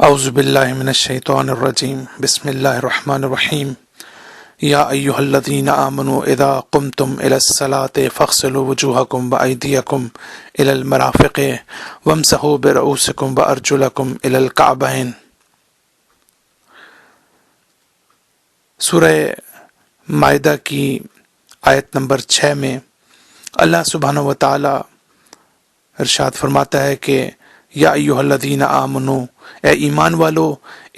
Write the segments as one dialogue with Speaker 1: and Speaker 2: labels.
Speaker 1: اعوذ باللہ من الشیطان الرجیم بسم اللہ الرحمن الرحیم یا ایہا الذین آمنوا اذا قمتم الی الصلاۃ فاغسلوا وجوہکم وایدیکم الی المرافق وامسحوا برؤوسکم وارجلکم الی الکعبین۔ سورہ مائدہ کی آیت نمبر 6 میں اللہ سبحانہ و تعالی ارشاد فرماتا ہے کہ یا ایہا الذین آمنوا، اے ایمان والو،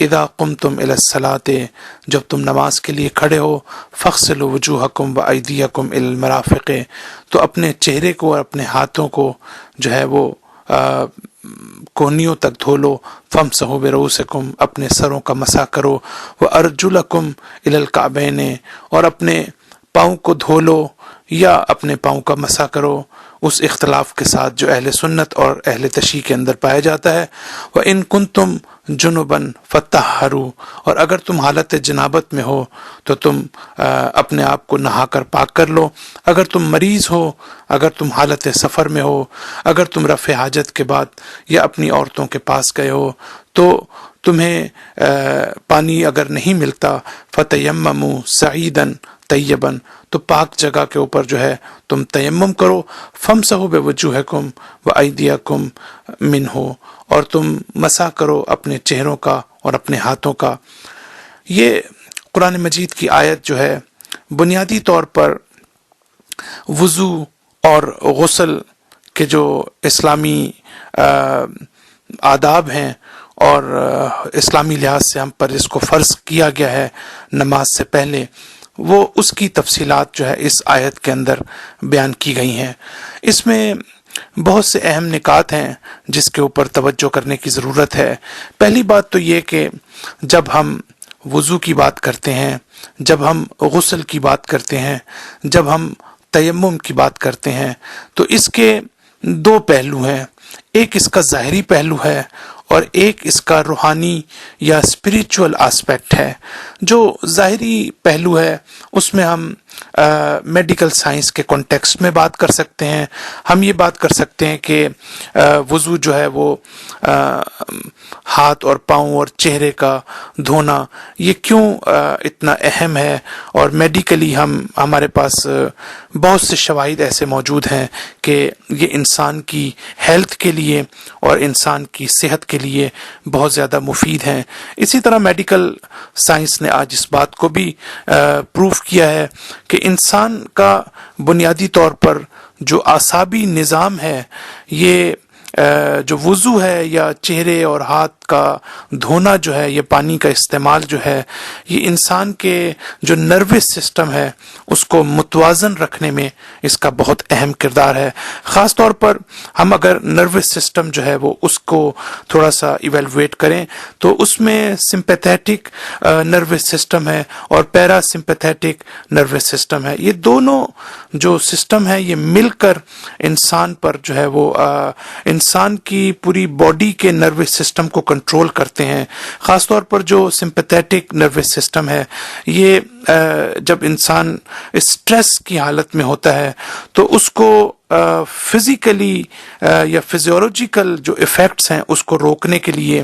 Speaker 1: اذا قمتم الی الصلاۃ، جب تم نماز کے لیے کھڑے ہو، فاغسلوا وجوہکم وایدیکم الی المرافق، تو اپنے چہرے کو اور اپنے ہاتھوں کو جو ہے وہ کونیوں تک دھو لو، فامسحوا برؤوسکم، اپنے سروں کا مسح کرو، وارجلکم الی الکعبین، اور اپنے پاؤں کو دھو لو یا اپنے پاؤں کا مسح کرو، اس اختلاف کے ساتھ جو اہل سنت اور اہل تشیع کے اندر پایا جاتا ہے۔ وَإِن كُنتُمْ جُنُبًا فَطَّهَّرُوا، اور اگر تم حالت جنابت میں ہو تو تم اپنے آپ کو نہا کر پاک کر لو، اگر تم مریض ہو، اگر تم حالت سفر میں ہو، اگر تم رفع حاجت کے بعد یا اپنی عورتوں کے پاس گئے ہو تو تمہیں پانی اگر نہیں ملتا، فَتَيَمَّمُوا صَعِيدًا طیباً، تو پاک جگہ کے اوپر جو ہے تم تیمم کرو، فامسحوا بوجوہکم وایدیکم منہ، اور تم مسح کرو اپنے چہروں کا اور اپنے ہاتھوں کا۔ یہ قرآن مجید کی آیت جو ہے بنیادی طور پر وضو اور غسل کے جو اسلامی آداب ہیں اور اسلامی لحاظ سے ہم پر اس کو فرض کیا گیا ہے نماز سے پہلے، وہ اس کی تفصیلات جو ہے اس آیت کے اندر بیان کی گئی ہیں۔ اس میں بہت سے اہم نکات ہیں جس کے اوپر توجہ کرنے کی ضرورت ہے۔ پہلی بات تو یہ کہ جب ہم وضو کی بات کرتے ہیں، جب ہم غسل کی بات کرتے ہیں، جب ہم تیمم کی بات کرتے ہیں، تو اس کے دو پہلو ہیں۔ ایک اس کا ظاہری پہلو ہے اور ایک اس کا روحانی یا اسپریچول آسپیکٹ ہے۔ جو ظاہری پہلو ہے اس میں ہم میڈیکل سائنس کے کانٹیکسٹ میں بات کر سکتے ہیں۔ ہم یہ بات کر سکتے ہیں کہ وضو جو ہے وہ ہاتھ اور پاؤں اور چہرے کا دھونا یہ کیوں اتنا اہم ہے، اور میڈیکلی ہمارے پاس بہت سے شواہد ایسے موجود ہیں کہ یہ انسان کی ہیلتھ کے لیے اور انسان کی صحت کے لیے بہت زیادہ مفید ہیں۔ اسی طرح میڈیکل سائنس نے آج اس بات کو بھی پروف کیا ہے کہ انسان کا بنیادی طور پر جو اعصابی نظام ہے، یہ جو وضو ہے یا چہرے اور ہاتھ کا دھونا جو ہے، یہ پانی کا استعمال جو ہے، یہ انسان کے جو نروس سسٹم ہے اس کو متوازن رکھنے میں اس کا بہت اہم کردار ہے۔ خاص طور پر ہم اگر نروس سسٹم جو ہے وہ اس کو تھوڑا سا ایویلویٹ کریں تو اس میں سمپیتھیٹک نروس سسٹم ہے اور پیرا سمپیتھیٹک نروس سسٹم ہے۔ یہ دونوں جو سسٹم ہے یہ مل کر انسان پر جو ہے وہ انسان کی پوری باڈی کے نروس سسٹم کو کنٹرول کرتے ہیں۔ خاص طور پر جو سمپیتھیٹک نروس سسٹم ہے، یہ جب انسان اسٹریس کی حالت میں ہوتا ہے تو اس کو فزیکلی یا فزیولوجیکل جو ایفیکٹس ہیں اس کو روکنے کے لیے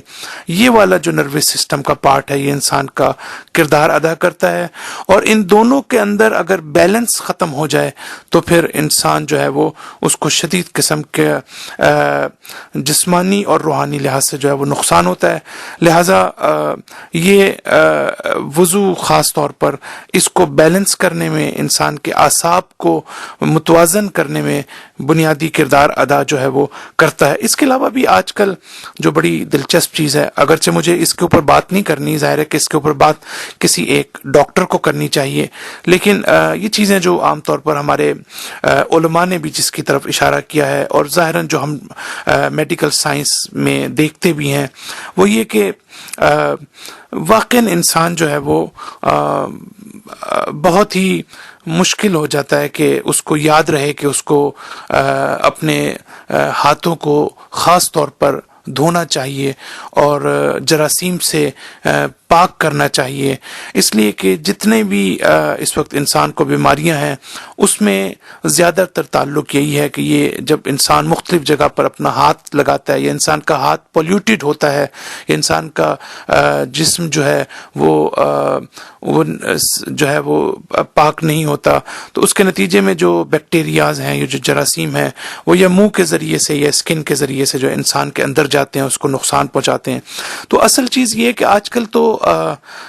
Speaker 1: یہ والا جو نروس سسٹم کا پارٹ ہے یہ انسان کا کردار ادا کرتا ہے، اور ان دونوں کے اندر اگر بیلنس ختم ہو جائے تو پھر انسان جو ہے وہ اس کو شدید قسم کے جسمانی اور روحانی لحاظ سے جو ہے وہ نقصان ہوتا ہے۔ لہٰذا یہ وضو خاص طور پر اس کو بیلنس کرنے میں، انسان کے اعصاب کو متوازن کرنے میں بنیادی کردار ادا جو ہے وہ کرتا ہے۔ اس کے علاوہ بھی آج کل جو بڑی دلچسپ چیز ہے، اگرچہ مجھے اس کے اوپر بات نہیں کرنی، ظاہر ہے کہ اس کے اوپر بات کسی ایک ڈاکٹر کو کرنی چاہیے، لیکن یہ چیزیں جو عام طور پر ہمارے علماء نے بھی جس کی طرف اشارہ کیا ہے اور ظاہراً جو ہم میڈیکل سائنس میں دیکھتے بھی ہیں، وہ یہ کہ واقعاً انسان جو ہے وہ بہت ہی مشکل ہو جاتا ہے کہ اس کو یاد رہے کہ اس کو اپنے ہاتھوں کو خاص طور پر دھونا چاہیے اور جراثیم سے پاک کرنا چاہیے، اس لیے کہ جتنے بھی اس وقت انسان کو بیماریاں ہیں اس میں زیادہ تر تعلق یہی ہے کہ یہ جب انسان مختلف جگہ پر اپنا ہاتھ لگاتا ہے، یا انسان کا ہاتھ پولیوٹیڈ ہوتا ہے، یا انسان کا جسم جو ہے وہ جو ہے وہ پاک نہیں ہوتا، تو اس کے نتیجے میں جو بیکٹیریاز ہیں، یہ جو جراثیم ہیں، وہ یا منہ کے ذریعے سے یا اسکن کے ذریعے سے جو انسان کے اندر جاتے ہیں اس کو نقصان پہنچاتے ہیں۔ تو اصل چیز یہ ہے کہ آج کل تو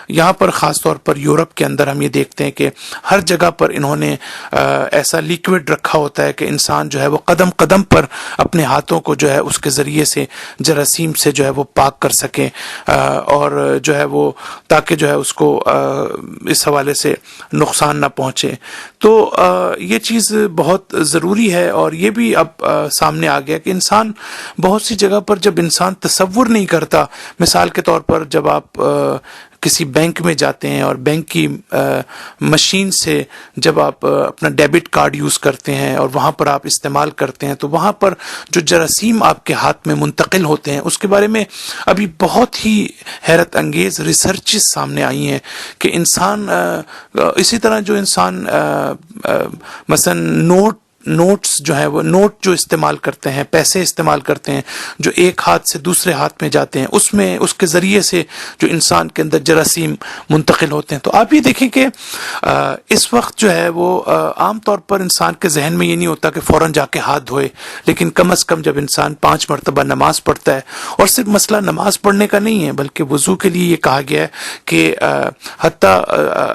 Speaker 1: یہاں پر خاص طور پر یورپ کے اندر ہم یہ دیکھتے ہیں کہ ہر جگہ پر انہوں نے ایسا لیکوڈ رکھا ہوتا ہے کہ انسان جو ہے وہ قدم قدم پر اپنے ہاتھوں کو جو ہے اس کے ذریعے سے جراثیم سے جو ہے وہ پاک کر سکیں، اور جو ہے وہ تاکہ جو ہے اس کو اس حوالے سے نقصان نہ پہنچے۔ تو یہ چیز بہت ضروری ہے، اور یہ بھی اب سامنے آ گیا کہ انسان بہت سی جگہ پر جب انسان تصور نہیں کرتا، مثال کے طور پر جب آپ کسی بینک میں جاتے ہیں اور بینک کی مشین سے جب آپ اپنا ڈیبٹ کارڈ یوز کرتے ہیں اور وہاں پر آپ استعمال کرتے ہیں، تو وہاں پر جو جراثیم آپ کے ہاتھ میں منتقل ہوتے ہیں اس کے بارے میں ابھی بہت ہی حیرت انگیز ریسرچز سامنے آئی ہیں کہ انسان اسی طرح جو انسان مثلا نوٹس جو ہے وہ نوٹ جو استعمال کرتے ہیں، پیسے استعمال کرتے ہیں جو ایک ہاتھ سے دوسرے ہاتھ میں جاتے ہیں، اس کے ذریعے سے جو انسان کے اندر جراثیم منتقل ہوتے ہیں۔ تو آپ یہ دیکھیں کہ اس وقت جو ہے وہ عام طور پر انسان کے ذہن میں یہ نہیں ہوتا کہ فوراً جا کے ہاتھ دھوئے، لیکن کم از کم جب انسان 5 مرتبہ نماز پڑھتا ہے، اور صرف مسئلہ نماز پڑھنے کا نہیں ہے بلکہ وضو کے لیے یہ کہا گیا ہے کہ حتیٰ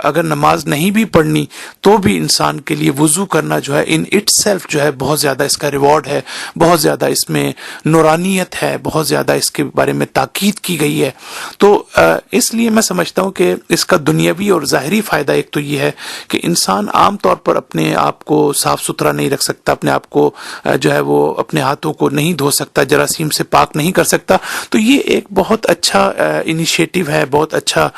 Speaker 1: اگر نماز نہیں بھی پڑھنی تو بھی انسان کے لیے وضو کرنا جو ہے ان اٹ سیلف جو ہے بہت زیادہ اس کا ریوارڈ ہے، بہت زیادہ اس میں نورانیت ہے، بہت زیادہ اس کے بارے میں تاکید کی گئی ہے۔ تو اس لیے میں سمجھتا ہوں کہ اس کا دنیاوی اور ظاہری فائدہ ایک تو یہ ہے کہ انسان عام طور پر اپنے آپ کو صاف ستھرا نہیں رکھ سکتا، اپنے آپ کو جو ہے وہ اپنے ہاتھوں کو نہیں دھو سکتا، جراثیم سے پاک نہیں کر سکتا۔ تو یہ ایک بہت اچھا انیشیٹو ہے، بہت اچھا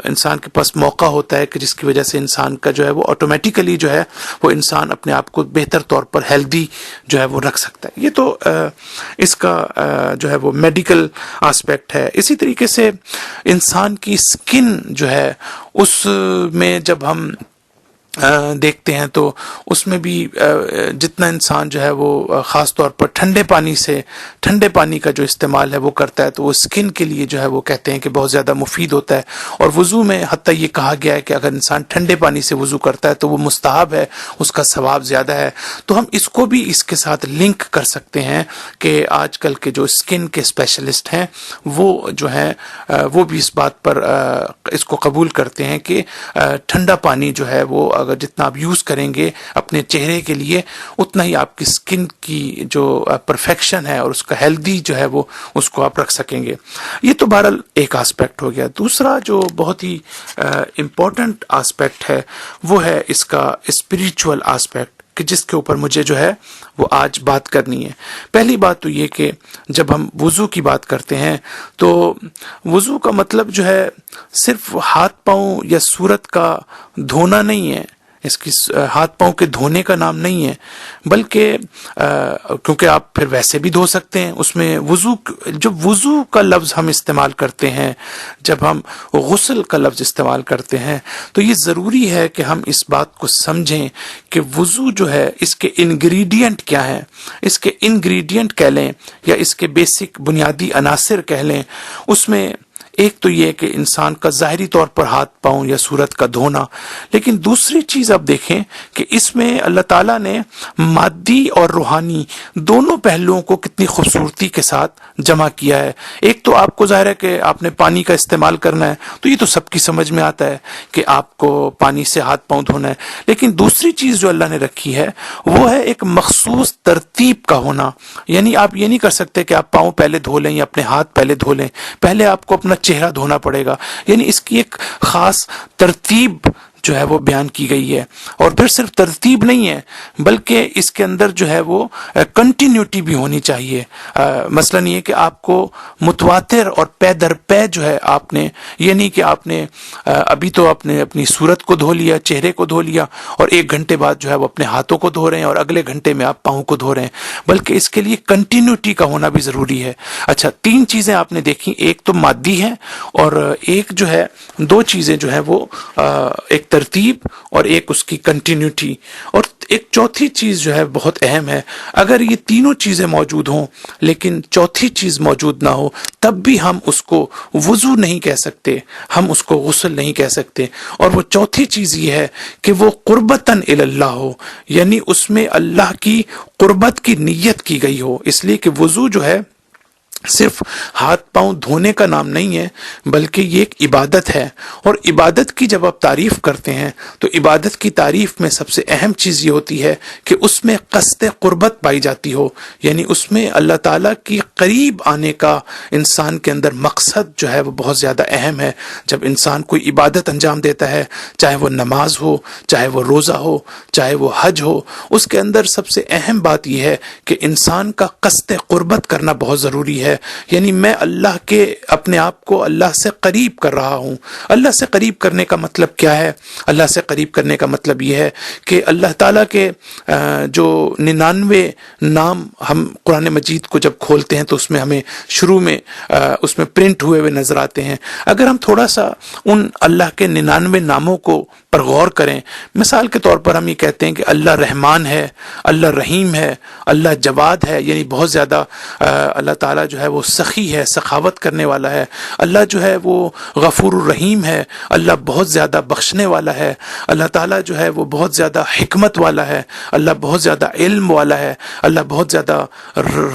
Speaker 1: انسان کے پاس موقع ہوتا ہے کہ جس کی وجہ سے انسان کا جو ہے وہ آٹومیٹیکلی جو ہے وہ انسان اپنے آپ کو بہتر طور پر ہیلدی جو ہے وہ رکھ سکتا ہے۔ یہ تو اس کا جو ہے وہ میڈیکل آسپیکٹ ہے۔ اسی طریقے سے انسان کی سکن جو ہے اس میں جب ہم دیکھتے ہیں تو اس میں بھی جتنا انسان جو ہے وہ خاص طور پر ٹھنڈے پانی کا جو استعمال ہے وہ کرتا ہے تو وہ سکن کے لیے جو ہے وہ کہتے ہیں کہ بہت زیادہ مفید ہوتا ہے، اور وضو میں حتیٰ یہ کہا گیا ہے کہ اگر انسان ٹھنڈے پانی سے وضو کرتا ہے تو وہ مستحب ہے، اس کا ثواب زیادہ ہے۔ تو ہم اس کو بھی اس کے ساتھ لنک کر سکتے ہیں کہ آج کل کے جو سکن کے اسپیشلسٹ ہیں وہ جو ہیں وہ بھی اس بات پر اس کو قبول کرتے ہیں کہ ٹھنڈا پانی جو ہے وہ اگر جتنا آپ یوز کریں گے اپنے چہرے کے لیے اتنا ہی آپ کی سکن کی جو پرفیکشن ہے اور اس کا ہیلدی جو ہے وہ اس کو آپ رکھ سکیں گے۔ یہ تو بہرحال ایک آسپیکٹ ہو گیا۔ دوسرا جو بہت ہی امپورٹنٹ آسپیکٹ ہے وہ ہے اس کا اسپریچول آسپیکٹ، کہ جس کے اوپر مجھے جو ہے وہ آج بات کرنی ہے۔ پہلی بات تو یہ کہ جب ہم وضو کی بات کرتے ہیں تو وضو کا مطلب جو ہے صرف ہاتھ پاؤں یا صورت کا دھونا نہیں ہے، اس کی ہاتھ پاؤں کے دھونے کا نام نہیں ہے، بلکہ کیونکہ آپ پھر ویسے بھی دھو سکتے ہیں۔ اس میں وضو کا لفظ ہم استعمال کرتے ہیں، جب ہم غسل کا لفظ استعمال کرتے ہیں تو یہ ضروری ہے کہ ہم اس بات کو سمجھیں کہ وضو جو ہے اس کے انگریڈینٹ کیا ہیں۔ اس کے انگریڈینٹ کہہ لیں یا اس کے بیسک بنیادی عناصر کہہ لیں، اس میں ایک تو یہ کہ انسان کا ظاہری طور پر ہاتھ پاؤں یا صورت کا دھونا، لیکن دوسری چیز آپ دیکھیں کہ اس میں اللہ تعالیٰ نے مادی اور روحانی دونوں پہلوؤں کو کتنی خوبصورتی کے ساتھ جمع کیا ہے۔ ایک تو آپ کو ظاہر ہے کہ آپ نے پانی کا استعمال کرنا ہے، تو یہ تو سب کی سمجھ میں آتا ہے کہ آپ کو پانی سے ہاتھ پاؤں دھونا ہے، لیکن دوسری چیز جو اللہ نے رکھی ہے وہ ہے ایک مخصوص ترتیب کا ہونا۔ یعنی آپ یہ نہیں کر سکتے کہ آپ پاؤں پہلے دھو لیں یا اپنے ہاتھ پہلے دھو لیں، پہلے آپ کو اپنا چہرہ دھونا پڑے گا۔ یعنی اس کی ایک خاص ترتیب جو ہے وہ بیان کی گئی ہے. اور پھر صرف ترتیب نہیں ہے بلکہ اس کے اندر جو ہے وہ کنٹینیوٹی بھی ہونی چاہیے. مثلا یہ کہ آپ کو متواتر اور پے در پے جو ہے آپ نے، یہ نہیں کہ آپ نے ابھی تو آپ نے اپنی صورت کو دھو لیا، چہرے کو دھو لیا، اور 1 گھنٹے بعد جو ہے وہ اپنے ہاتھوں کو دھو رہے ہیں اور اگلے گھنٹے میں آپ پاؤں کو دھو رہے ہیں، بلکہ اس کے لیے کنٹینیوٹی کا ہونا بھی ضروری ہے. اچھا، 3 چیزیں آپ نے دیکھی، ایک تو مادی ہے، اور ایک جو ہے 2 چیزیں جو ہے وہ ایک ترتیب اور ایک اس کی کنٹینیوٹی، اور ایک چوتھی چیز جو ہے بہت اہم ہے. اگر یہ تینوں چیزیں موجود ہوں لیکن چوتھی چیز موجود نہ ہو تب بھی ہم اس کو وضو نہیں کہہ سکتے، ہم اس کو غسل نہیں کہہ سکتے. اور وہ چوتھی چیز یہ ہے کہ وہ قربتاً الی اللہ ہو، یعنی اس میں اللہ کی قربت کی نیت کی گئی ہو. اس لیے کہ وضو جو ہے صرف ہاتھ پاؤں دھونے کا نام نہیں ہے بلکہ یہ ایک عبادت ہے. اور عبادت کی جب آپ تعریف کرتے ہیں تو عبادت کی تعریف میں سب سے اہم چیز یہ ہوتی ہے کہ اس میں قصد قربت پائی جاتی ہو، یعنی اس میں اللہ تعالیٰ کی قریب آنے کا انسان کے اندر مقصد جو ہے وہ بہت زیادہ اہم ہے. جب انسان کوئی عبادت انجام دیتا ہے، چاہے وہ نماز ہو، چاہے وہ روزہ ہو، چاہے وہ حج ہو، اس کے اندر سب سے اہم بات یہ ہے کہ انسان کا قصد قربت کرنا بہت ضروری ہے. یعنی میں اللہ کے اپنے آپ کو اللہ سے قریب کر رہا ہوں. اللہ سے قریب کرنے کا مطلب کیا ہے؟ اللہ سے قریب کرنے کا مطلب یہ ہے کہ اللہ تعالیٰ کے جو 99 نام ہم قرآن مجید کو جب کھولتے ہیں تو اس میں ہمیں شروع میں اس میں پرنٹ ہوئے نظر آتے ہیں. اگر ہم تھوڑا سا ان اللہ کے 99 ناموں کو پر غور کریں، مثال کے طور پر ہم یہ کہتے ہیں کہ اللہ رحمان ہے، اللہ رحیم ہے، اللہ جواد ہے، یعنی بہت زیادہ اللہ تعالیٰ جو ہے وہ سخی ہے، سخاوت کرنے والا ہے. اللہ جو ہے وہ غفور الرحیم ہے، اللہ بہت زیادہ بخشنے والا ہے. اللہ تعالیٰ جو ہے وہ بہت زیادہ حکمت والا ہے، اللہ بہت زیادہ علم والا ہے، اللہ بہت زیادہ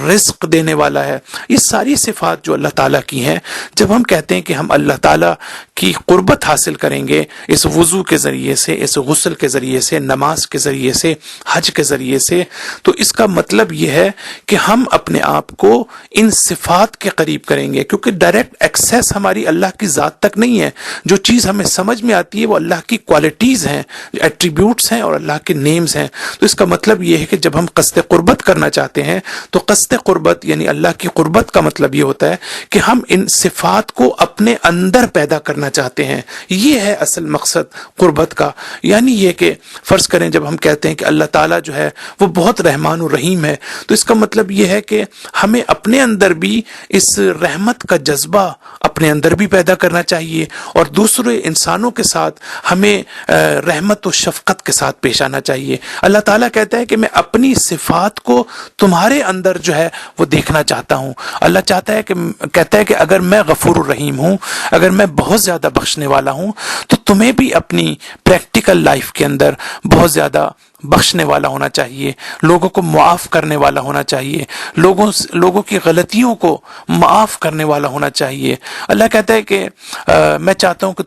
Speaker 1: رزق دینے والا ہے. یہ ساری صفات جو اللہ تعالیٰ کی ہیں، جب ہم کہتے ہیں کہ ہم اللہ تعالیٰ کی قربت حاصل کریں گے اس وضو کے ذریعے سے، اس غسل کے ذریعے سے، نماز کے ذریعے سے، حج کے ذریعے سے، تو اس کا مطلب یہ ہے کہ ہم اپنے آپ کو ان صفات کے قریب کریں گے، کیونکہ ڈائریکٹ ایکسیس ہماری اللہ کی ذات تک نہیں ہے. جو چیز ہمیں سمجھ میں آتی ہے وہ اللہ کی کوالٹیز ہیں، ایٹریبیوٹس ہیں اور اللہ کے نیمز ہیں. تو اس کا مطلب یہ ہے کہ جب ہم قصد قربت کرنا چاہتے ہیں تو قصد قربت یعنی اللہ کی قربت کا مطلب یہ ہوتا ہے کہ ہم ان صفات کو اپنے اندر پیدا کرنا چاہتے ہیں. یہ ہے اصل مقصد قربت کا. یعنی یہ کہ فرض کریں جب ہم کہتے ہیں کہ اللہ تعالیٰ جو ہے وہ بہت رحمان الرحیم ہے، تو اس کا مطلب یہ ہے کہ ہمیں اپنے اندر بھی اس رحمت کا جذبہ اپنے اندر بھی پیدا کرنا چاہیے، اور دوسرے انسانوں کے ساتھ ہمیں رحمت و شفقت کے ساتھ پیش آنا چاہیے. اللہ تعالیٰ کہتا ہے کہ میں اپنی صفات کو تمہارے اندر جو ہے وہ دیکھنا چاہتا ہوں. اللہ کہتا ہے کہ اگر میں غفور الرحیم ہوں، اگر میں بہت زیادہ بخشنے والا ہوں، تو تمہیں بھی اپنی پریکٹیکل لائف کے اندر بہت زیادہ بخشنے والا ہونا چاہیے، لوگوں کو معاف کرنے والا ہونا چاہیے، لوگوں کی غلطیوں کو معاف کرنے والا ہونا چاہیے. اللہ کہتا ہے کہ میں چاہتا ہوں کہ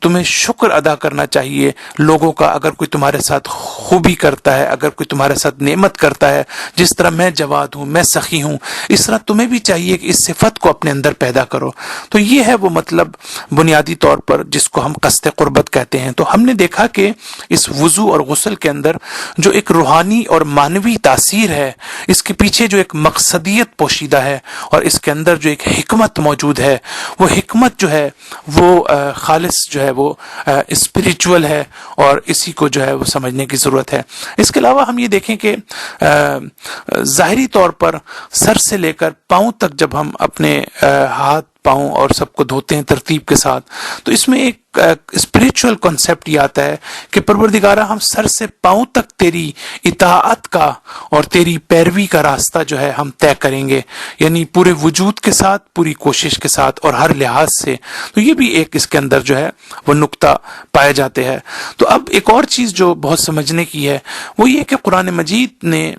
Speaker 1: تمہیں شکر ادا کرنا چاہیے لوگوں کا. اگر کوئی تمہارے ساتھ خوبی کرتا ہے، اگر کوئی تمہارے ساتھ نعمت کرتا ہے، جس طرح میں جواد ہوں، میں سخی ہوں، اس طرح تمہیں بھی چاہیے کہ اس صفت کو اپنے اندر پیدا کرو. تو یہ ہے وہ مطلب بنیادی طور پر جس کو ہم قصد قربت کہتے ہیں. تو ہم نے دیکھا کہ اس وضو اور غسل کے اندر جو ایک روحانی اور معنوی تاثیر ہے، اس کے پیچھے جو ایک مقصدیت پوشیدہ ہے اور اس کے اندر جو ایک حکمت موجود ہے، وہ حکمت جو ہے وہ خالص جو ہے وہ اسپریچول ہے، اور اسی کو جو ہے وہ سمجھنے کی ضرورت ہے. اس کے علاوہ ہم یہ دیکھیں کہ ظاہری طور پر سر سے لے کر پاؤں تک جب ہم اپنے ہاتھ پاؤں اور سب کو دھوتے ہیں ترتیب کے ساتھ، تو اس میں ایک اسپریچول کنسیپٹ یہ آتا ہے کہ پروردگارہ ہم سر سے پاؤں تک تیری اطاعت کا اور تیری پیروی کا راستہ جو ہے ہم طے کریں گے، یعنی پورے وجود کے ساتھ، پوری کوشش کے ساتھ اور ہر لحاظ سے. تو یہ بھی ایک اس کے اندر جو ہے وہ نقطہ پائے جاتے ہیں. تو اب ایک اور چیز جو بہت سمجھنے کی ہے وہ یہ کہ قرآن مجید نے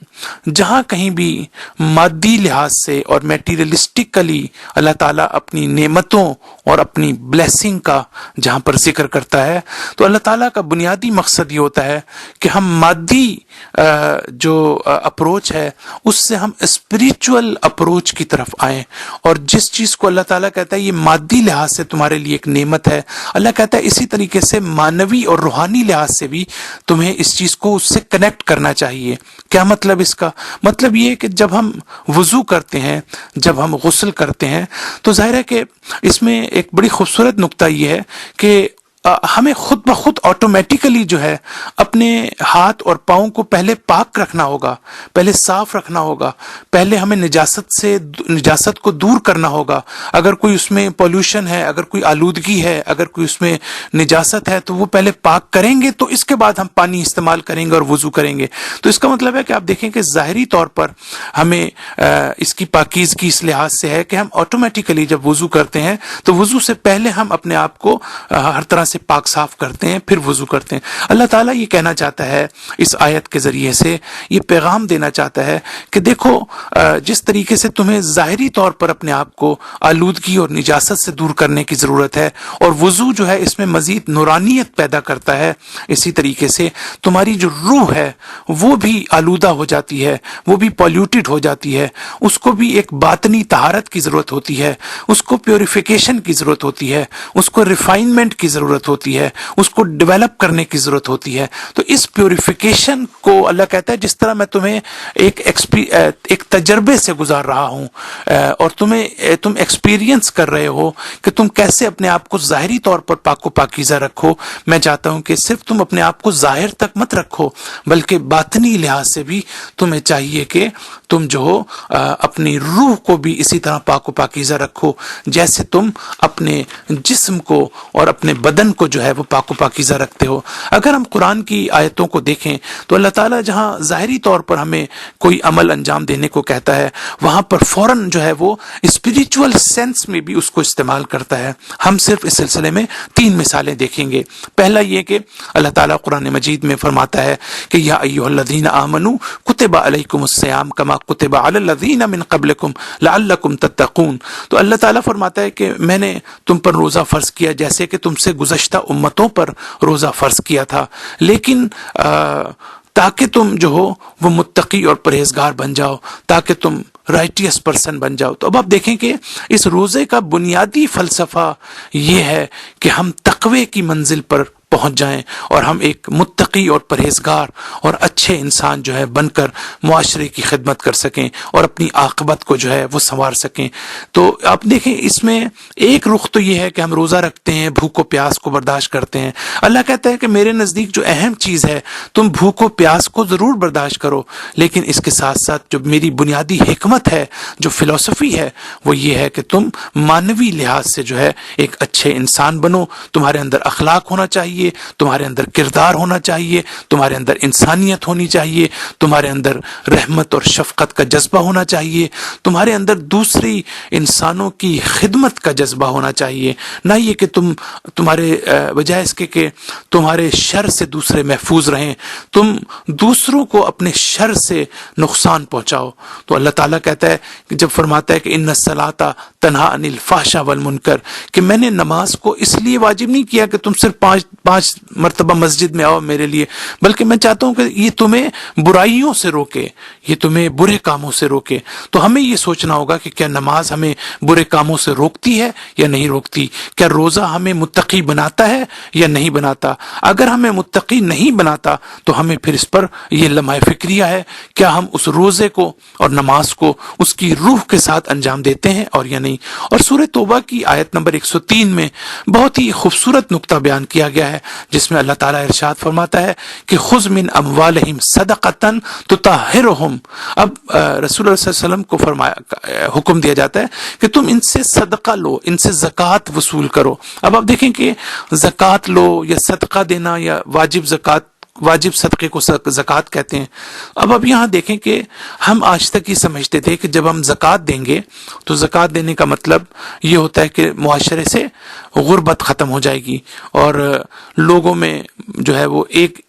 Speaker 1: جہاں کہیں بھی مادی لحاظ سے اور میٹیریلسٹکلی اللہ تعالیٰ اپنے اپنی نعمتوں اور اپنی بلیسنگ کا جہاں پر ذکر کرتا ہے تو اللہ تعالیٰ کا بنیادی مقصد یہ ہوتا ہے کہ ہم مادی جو اپروچ ہے اس سے ہم اسپریچول اپروچ کی طرف آئیں، اور جس چیز کو اللہ تعالیٰ کہتا ہے یہ مادی لحاظ سے تمہارے لیے ایک نعمت ہے، اللہ کہتا ہے اسی طریقے سے معنوی اور روحانی لحاظ سے بھی تمہیں اس چیز کو اس سے کنیکٹ کرنا چاہیے۔ کیا مطلب اس کا؟ مطلب یہ کہ جب ہم وضو کرتے ہیں، جب ہم غسل کرتے ہیں تو ظاہر ہے کہ اس میں ایک بڑی خوبصورت نقطہ یہ ہے کہ ہمیں خود بخود آٹومیٹیکلی جو ہے اپنے ہاتھ اور پاؤں کو پہلے پاک رکھنا ہوگا، پہلے صاف رکھنا ہوگا، پہلے ہمیں نجاست کو دور کرنا ہوگا۔ اگر کوئی اس میں پولوشن ہے، اگر کوئی آلودگی ہے، اگر کوئی اس میں نجاست ہے تو وہ پہلے پاک کریں گے، تو اس کے بعد ہم پانی استعمال کریں گے اور وضو کریں گے۔ تو اس کا مطلب ہے کہ آپ دیکھیں کہ ظاہری طور پر ہمیں اس کی پاکیزگی اس لحاظ سے ہے کہ ہم آٹومیٹیکلی جب وضو کرتے ہیں تو وضو سے پہلے ہم اپنے آپ کو ہر طرح سے پاک صاف کرتے ہیں، پھر وضو کرتے ہیں۔ اللہ تعالیٰ یہ کہنا چاہتا ہے اس آیت کے ذریعے سے، یہ پیغام دینا چاہتا ہے کہ دیکھو جس طریقے سے تمہیں ظاہری طور پر اپنے آپ کو آلودگی اور نجاست سے دور کرنے کی ضرورت ہے، اور وضو جو ہے اس میں مزید نورانیت پیدا کرتا ہے، اسی طریقے سے تمہاری جو روح ہے وہ بھی آلودہ ہو جاتی ہے، وہ بھی پولیوٹڈ ہو جاتی ہے، اس کو بھی ایک باطنی طہارت کی ضرورت ہوتی ہے، اس کو پیوریفیکیشن کی ضرورت ہوتی ہے، اس کو ریفائنمنٹ کی ضرورت ہوتی ہے، اس کو ڈیولپ کرنے کی ضرورت ہوتی ہے۔ تو اس پیوریفیکیشن کو اللہ کہتا ہے جس طرح میں تمہیں ایک تجربے سے گزار رہا ہوں اور تم ایکسپیرینس کر رہے ہو کہ تم کیسے اپنے آپ کو ظاہری طور پر پاک و پاکیزہ رکھو، میں چاہتا ہوں کہ صرف تم اپنے آپ کو ظاہر تک مت رکھو بلکہ باطنی لحاظ سے بھی تمہیں چاہیے کہ تم جو ہو اپنی روح کو بھی اسی طرح پاک و پاکیزہ رکھو جیسے تم اپنے جسم کو اور اپنے بدن کو جو ہے وہ پاک و پاکیزہ رکھتے ہو۔ اگر ہم قرآن کی آیتوں کو دیکھیں تو اللہ تعالیٰ جہاں ظاہری طور پر ہمیں کوئی عمل انجام دینے کو کہتا ہے وہاں پر فوراً جو ہے وہ اسپریچول سینس میں بھی اس کو استعمال کرتا ہے۔ ہم صرف اس سلسلے میں 3 مثالیں دیکھیں گے۔ پہلا یہ کہ اللہ تعالیٰ قرآن مجید میں فرماتا ہے کہ یا ایھا الذین آمنوا کتب علیکم الصیام کما کتب علی الذین من قبلکم لعلکم تتقون۔ تو اللہ تعالیٰ فرماتا ہے کہ میں نے تم پر روزہ فرض کیا جیسے کہ تم سے گزشتہ امتوں پر روزہ فرض کیا تھا، لیکن تاکہ تم جو ہو وہ متقی اور پرہیزگار بن جاؤ، تاکہ تم رائٹیس پرسن بن جاؤ۔ تو اب آپ دیکھیں کہ اس روزے کا بنیادی فلسفہ یہ ہے کہ ہم تقوی کی منزل پر پہنچ جائیں اور ہم ایک متقی اور پرہیزگار اور اچھے انسان جو ہے بن کر معاشرے کی خدمت کر سکیں اور اپنی عاقبت کو جو ہے وہ سنوار سکیں۔ تو آپ دیکھیں اس میں ایک رخ تو یہ ہے کہ ہم روزہ رکھتے ہیں، بھوک و پیاس کو برداشت کرتے ہیں۔ اللہ کہتا ہے کہ میرے نزدیک جو اہم چیز ہے تم بھوک و پیاس کو ضرور برداشت کرو، لیکن اس کے ساتھ ساتھ جو میری بنیادی حکمت ہے، جو فلسفی ہے، وہ یہ ہے کہ تم معنوی لحاظ سے جو ہے ایک اچھے انسان بنو، تمہارے اندر اخلاق ہونا چاہیے، تمہارے اندر کردار ہونا چاہیے، تمہارے اندر انسانیت ہونی چاہیے، تمہارے اندر رحمت اور شفقت کا جذبہ ہونا چاہیے، تمہارے اندر دوسری انسانوں کی خدمت کا جذبہ ہونا چاہیے، نہ یہ کہ تمہارے بجائے اس کے کہ تمہارے شر سے دوسرے محفوظ رہیں، تم دوسروں کو اپنے شر سے نقصان پہنچاؤ۔ تو اللہ تعالیٰ کہتا ہے کہ جب فرماتا ہے کہ ان الصلاۃ تنہی عن الفحشاء والمنکر، کہ میں نے نماز کو اس لیے واجب نہیں کیا کہ تم صرف 5 مرتبہ مسجد میں آؤ میرے لیے، بلکہ میں چاہتا ہوں کہ یہ تمہیں برائیوں سے روکے، یہ تمہیں برے کاموں سے روکے۔ تو ہمیں یہ سوچنا ہوگا کہ کیا نماز ہمیں برے کاموں سے روکتی ہے یا نہیں روکتی؟ کیا روزہ ہمیں متقی بناتا ہے یا نہیں بناتا؟ اگر ہمیں متقی نہیں بناتا تو ہمیں پھر اس پر یہ لمحہ فکریہ ہے، کیا ہم اس روزے کو اور نماز کو اس کی روح کے ساتھ انجام دیتے ہیں اور یا نہیں؟ اور سورہ توبہ کی آیت نمبر 103 میں بہت ہی خوبصورت نقطہ بیان کیا گیا ہے جس میں اللہ تعالیٰ ارشاد فرماتا ہے کہ خذ من اموالہم صدقۃ تطہرہم۔ اب رسول اللہ صلی اللہ علیہ وسلم کو حکم دیا جاتا ہے کہ تم ان سے صدقہ لو، ان سے زکوٰۃ وصول کرو۔ اب آپ دیکھیں کہ زکوٰۃ لو یا صدقہ دینا یا واجب صدقے کو زکوٰۃ کہتے ہیں۔ اب یہاں دیکھیں کہ ہم آج تک یہ سمجھتے تھے کہ جب ہم زکوٰۃ دیں گے تو زکوٰۃ دینے کا مطلب یہ ہوتا ہے کہ معاشرے سے غربت ختم ہو جائے گی اور لوگوں میں جو ہے وہ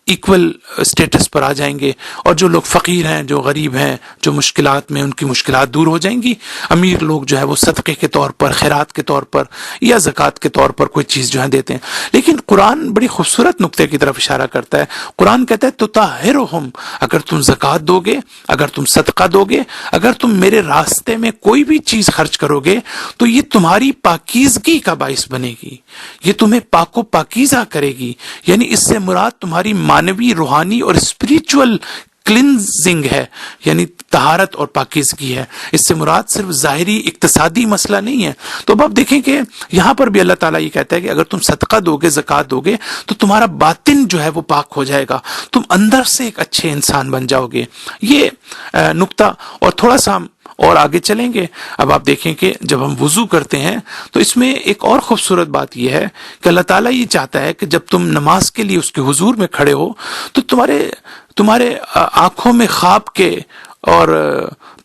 Speaker 1: ایکول سٹیٹس پر آ جائیں گے، اور جو لوگ فقیر ہیں، جو غریب ہیں، جو مشکلات میں، ان کی مشکلات دور ہو جائیں گی۔ امیر لوگ جو ہے وہ صدقے کے طور پر، خیرات کے طور پر یا زکوٰۃ کے طور پر کوئی چیز جو ہے دیتے ہیں۔ لیکن قرآن بڑی خوبصورت نقطے کی طرف اشارہ کرتا ہے۔ قرآن کہتا ہے تطہرہم، اگر تم زکوٰۃ دو گے، اگر تم صدقہ دو گے، اگر تم میرے راستے میں کوئی بھی چیز خرچ کرو گے تو یہ تمہاری پاکیزگی کا باعث بنے گی، یہ تمہیں پاک و پاکیزہ کرے گی۔ یعنی اس سے مراد تمہاری معنوی، روحانی اور اسپریچول کلینزنگ ہے، یعنی طہارت اور پاکیزگی ہے۔ اس سے مراد صرف ظاہری اقتصادی مسئلہ نہیں ہے۔ تو اب آپ دیکھیں کہ یہاں پر بھی اللہ تعالیٰ یہ کہتا ہے کہ اگر تم صدقہ دو گے، زکوٰۃ دو گے، تو تمہارا باطن جو ہے وہ پاک ہو جائے گا، تم اندر سے ایک اچھے انسان بن جاؤ گے۔ یہ نقطہ، اور تھوڑا سا ہم اور آگے چلیں گے۔ اب آپ دیکھیں کہ جب ہم وضو کرتے ہیں تو اس میں ایک اور خوبصورت بات یہ ہے کہ اللہ تعالیٰ یہ چاہتا ہے کہ جب تم نماز کے لیے اس کے حضور میں کھڑے ہو تو تمہارے آنکھوں میں خواب کے اور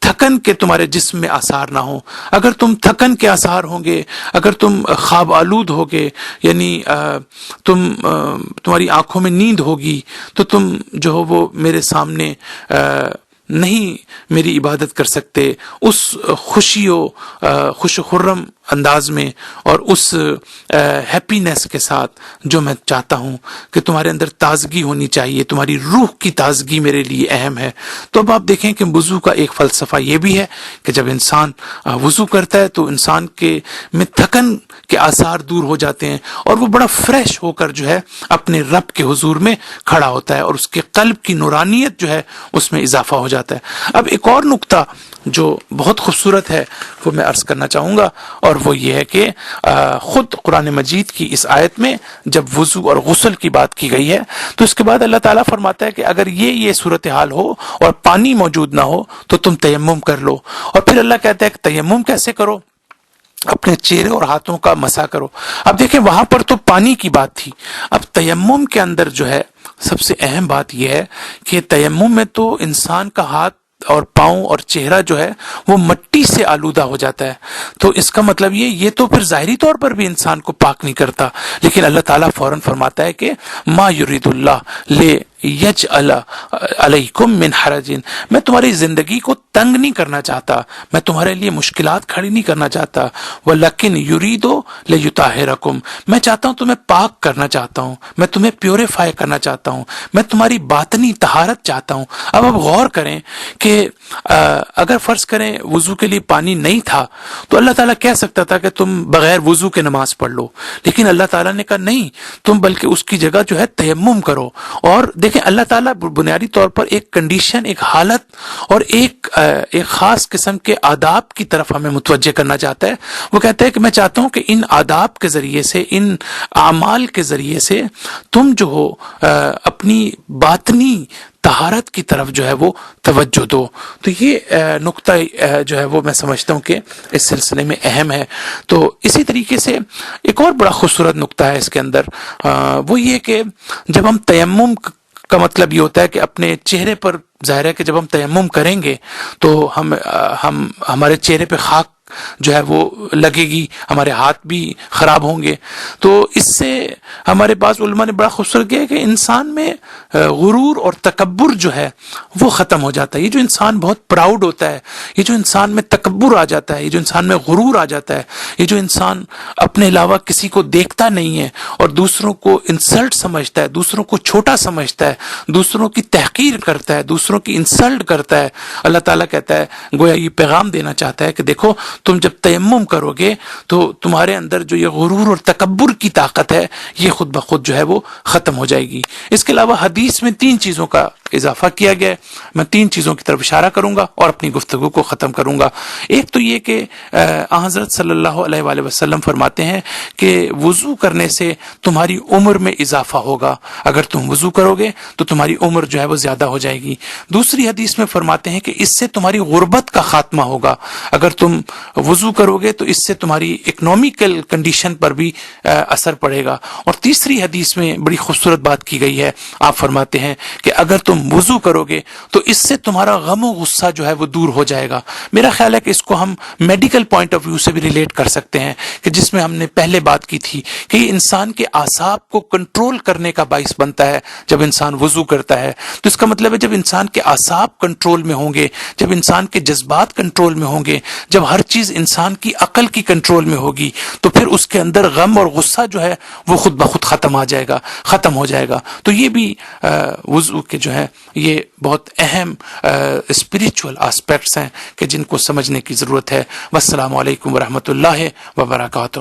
Speaker 1: تھکن کے تمہارے جسم میں آثار نہ ہوں۔ اگر تم تھکن کے آثار ہوں گے، اگر تم خواب آلود ہوگے، یعنی تمہاری آنکھوں میں نیند ہوگی، تو تم جو ہو وہ میرے سامنے نہیں میری عبادت کر سکتے اس خوشی و خوش و خرم انداز میں اور اس ہیپینس کے ساتھ جو میں چاہتا ہوں کہ تمہارے اندر تازگی ہونی چاہیے، تمہاری روح کی تازگی میرے لیے اہم ہے۔ تو اب آپ دیکھیں کہ وضو کا ایک فلسفہ یہ بھی ہے کہ جب انسان وضو کرتا ہے تو انسان کے میں تھکن کے آثار دور ہو جاتے ہیں اور وہ بڑا فریش ہو کر جو ہے اپنے رب کے حضور میں کھڑا ہوتا ہے، اور اس کے قلب کی نورانیت جو ہے اس میں اضافہ ہو جاتا ہے۔ اب ایک اور نقطہ جو بہت خوبصورت ہے وہ میں عرض کرنا چاہوں گا، اور وہ یہ ہے کہ خود قرآن مجید کی اس آیت میں جب وضو اور غسل کی بات کی گئی ہے تو اس کے بعد اللہ تعالیٰ فرماتا ہے کہ اگر یہ صورتحال ہو اور پانی موجود نہ ہو تو تم تیمم کر لو، اور پھر اللہ کہتا ہے کہ تیمم کیسے کرو؟ اپنے چہرے اور ہاتھوں کا مسح کرو۔ اب دیکھیں وہاں پر تو پانی کی بات تھی، اب تیمم کے اندر جو ہے سب سے اہم بات یہ ہے کہ تیمم میں تو انسان کا ہاتھ اور پاؤں اور چہرہ جو ہے وہ مٹی سے آلودہ ہو جاتا ہے، تو اس کا مطلب یہ تو پھر ظاہری طور پر بھی انسان کو پاک نہیں کرتا، لیکن اللہ تعالیٰ فوراً فرماتا ہے کہ ما یرید اللہ لے یجعل علیکم من حرج، میں تمہاری زندگی کو تنگ نہیں کرنا چاہتا، میں تمہارے لیے مشکلات کھڑی نہیں کرنا چاہتا، ولیکن یرید لیطہرکم، میں چاہتا ہوں تمہیں پاک کرنا چاہتا ہوں، میں تمہیں پیوریفائی کرنا چاہتا ہوں، میں تمہاری باطنی طہارت چاہتا ہوں۔ اب آپ غور کریں کہ اگر فرض کریں وضو کے لیے پانی نہیں تھا تو اللہ تعالیٰ کہہ سکتا تھا کہ تم بغیر وضو کے نماز پڑھ لو، لیکن اللہ تعالیٰ نے کہا نہیں، تم بلکہ اس کی جگہ جو ہے تیمم کرو۔ اور دیکھیں اللہ تعالیٰ بنیادی طور پر ایک کنڈیشن، ایک حالت اور ایک خاص قسم کے آداب کی طرف ہمیں متوجہ کرنا چاہتا ہے۔ وہ کہتا ہے کہ میں چاہتا ہوں کہ ان آداب کے ذریعے سے، ان اعمال کے ذریعے سے تم جو ہو اپنی باطنی طہارت کی طرف جو ہے وہ توجہ دو۔ تو یہ نقطہ جو ہے وہ میں سمجھتا ہوں کہ اس سلسلے میں اہم ہے۔ تو اسی طریقے سے ایک اور بڑا خوبصورت نقطہ ہے اس کے اندر، وہ یہ کہ جب ہم تیمم کا مطلب یہ ہوتا ہے کہ اپنے چہرے پر، ظاہر ہے کہ جب ہم تیمم کریں گے تو ہمارے چہرے پہ خاک جو ہے وہ لگے گی، ہمارے ہاتھ بھی خراب ہوں گے، تو اس سے ہمارے پاس علماء نے بڑا خوبصورت کیا ہے کہ انسان میں غرور اور تکبر جو ہے وہ ختم ہو جاتا ہے۔ یہ جو انسان بہت پراؤڈ ہوتا ہے، یہ جو انسان میں تکبر آ جاتا ہے، یہ جو انسان میں غرور آ جاتا ہے، یہ جو انسان اپنے علاوہ کسی کو دیکھتا نہیں ہے اور دوسروں کو انسلٹ سمجھتا ہے، دوسروں کو چھوٹا سمجھتا ہے، دوسروں کی تحقیر کرتا ہے، دوسروں کی انسلٹ کرتا ہے، اللہ تعالیٰ کہتا ہے، گویا یہ پیغام دینا چاہتا ہے کہ دیکھو تم جب تیمم کرو گے تو تمہارے اندر جو یہ غرور اور تکبر کی طاقت ہے یہ خود بخود جو ہے وہ ختم ہو جائے گی۔ اس کے علاوہ حدیث میں 3 چیزوں کا اضافہ کیا گیا ہے، میں 3 چیزوں کی طرف اشارہ کروں گا اور اپنی گفتگو کو ختم کروں گا۔ ایک تو یہ کہ حضرت صلی اللہ علیہ وآلہ وسلم فرماتے ہیں کہ وضو کرنے سے تمہاری عمر میں اضافہ ہوگا، اگر تم وضو کرو گے تو تمہاری عمر جو ہے وہ زیادہ ہو جائے گی۔ دوسری حدیث میں فرماتے ہیں کہ اس سے تمہاری غربت کا خاتمہ ہوگا، اگر تم وضو کرو گے تو اس سے تمہاری اکنامیکل کنڈیشن پر بھی اثر پڑے گا۔ اور تیسری حدیث میں بڑی خوبصورت بات کی گئی ہے، آپ فرماتے ہیں کہ اگر تم تم وضو کرو گے تو اس سے تمہارا غم و غصہ جو ہے وہ دور ہو جائے گا. میرا خیال ہے کہ اس کو ہم میڈیکل پوائنٹ آف ویو سے بھی ریلیٹ کر سکتے ہیں کہ جس میں ہم نے پہلے بات کی تھی کہ یہ انسان کے اعصاب کو کنٹرول کرنے کا باعث بنتا ہے جب انسان وضو کرتا ہے. تو اس کا مطلب ہے جب انسان کے اعصاب کنٹرول میں ہوں گے، جب انسان کے جذبات کنٹرول میں ہوں گے، جب ہر چیز انسان کی عقل کی کنٹرول میں ہوگی تو پھر اس کے اندر غم اور غصہ جو ہے وہ خود بخود ختم ہو جائے گا. تو یہ بھی وضو کے جو ہے یہ بہت اہم اسپریچول آسپیکٹس ہیں کہ جن کو سمجھنے کی ضرورت ہے. والسلام علیکم ورحمۃ اللہ وبرکاتہ.